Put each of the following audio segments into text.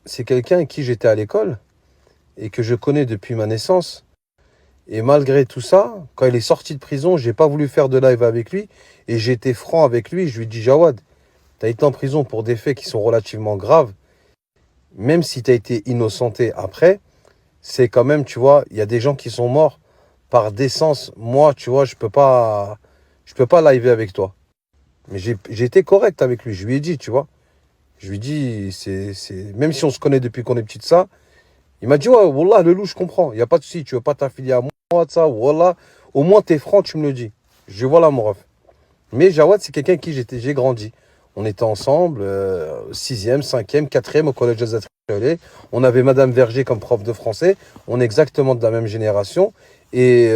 c'est quelqu'un avec qui j'étais à l'école et que je connais depuis ma naissance. Et malgré tout ça, quand il est sorti de prison, j'ai pas voulu faire de live avec lui et j'ai été franc avec lui. Je lui ai dit, Jawad, tu as été en prison pour des faits qui sont relativement graves, même si tu as été innocenté après, c'est quand même, tu vois, il y a des gens qui sont morts par décence. Moi, tu vois, je peux pas liver avec toi. Mais j'ai été correct avec lui. Je lui ai dit, tu vois. Je lui ai dit, même si on se connaît depuis qu'on est petit de ça, il m'a dit, ouais, Wallah, le loup, je comprends. Il n'y a pas de souci, tu veux pas t'affilier à moi, de ça, Wallah. Au moins, t'es franc, tu me le dis. Je lui ai dit, voilà, mon ref. Mais Jawad, c'est quelqu'un avec qui j'ai grandi. On était ensemble, 6e, 5e, 4e au collège Joseph Triolet. On avait Madame Verger comme prof de français. On est exactement de la même génération. Et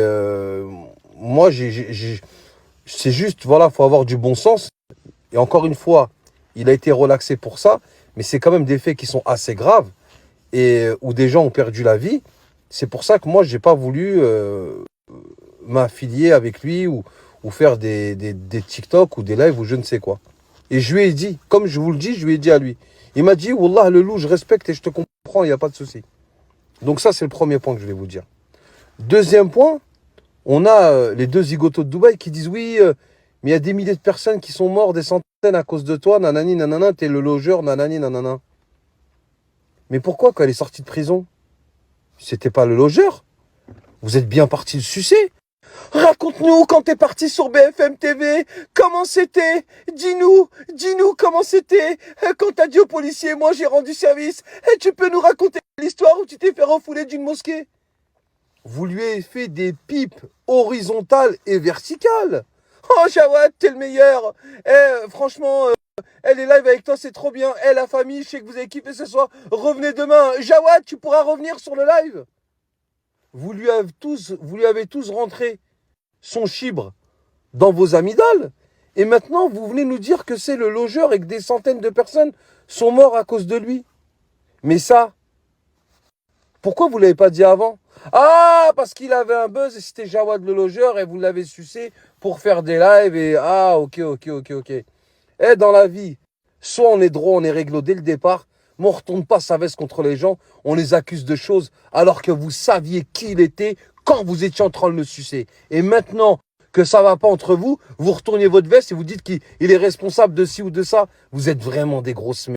moi, c'est juste, voilà, faut avoir du bon sens. Et encore une fois, il a été relaxé pour ça. Mais c'est quand même des faits qui sont assez graves et où des gens ont perdu la vie. C'est pour ça que moi, j'ai pas voulu m'affilier avec lui ou faire des TikTok ou des lives ou je ne sais quoi. Et je lui ai dit, comme je vous le dis, je lui ai dit à lui. Il m'a dit, Wallah, le loup, je respecte et je te comprends, il n'y a pas de souci. Donc ça, c'est le premier point que je vais vous dire. Deuxième point, on a les deux zigotos de Dubaï qui disent, oui, mais il y a des milliers de personnes qui sont mortes, des centaines à cause de toi, nanani, nanana, t'es le logeur, nanani, nanana. Mais pourquoi, quand elle est sortie de prison, c'était pas le logeur? Vous êtes bien parti le sucer. Raconte-nous quand t'es parti sur BFM TV, comment c'était? Dis-nous comment c'était quand t'as dit aux policiers, moi j'ai rendu service. Et tu peux nous raconter l'histoire où tu t'es fait refouler d'une mosquée? Vous lui avez fait des pipes horizontales et verticales. Oh Jawad, t'es le meilleur. Franchement, elle est live avec toi, c'est trop bien. La famille, je sais que vous avez kiffé ce soir. Revenez demain. Jawad, tu pourras revenir sur le live. Vous lui avez tous rentré son chibre dans vos amygdales. Et maintenant, vous venez nous dire que c'est le logeur et que des centaines de personnes sont mortes à cause de lui. Mais ça, pourquoi vous ne l'avez pas dit avant? Ah, parce qu'il avait un buzz et c'était Jawad le logeur et vous l'avez sucé pour faire des lives et... Ah, ok. Et dans la vie, soit on est droit, on est réglo dès le départ, mais on ne retourne pas sa veste contre les gens, on les accuse de choses alors que vous saviez qui il était quand vous étiez en train de le sucer. Et maintenant que ça ne va pas entre vous, vous retournez votre veste et vous dites qu'il est responsable de ci ou de ça. Vous êtes vraiment des grosses merdes.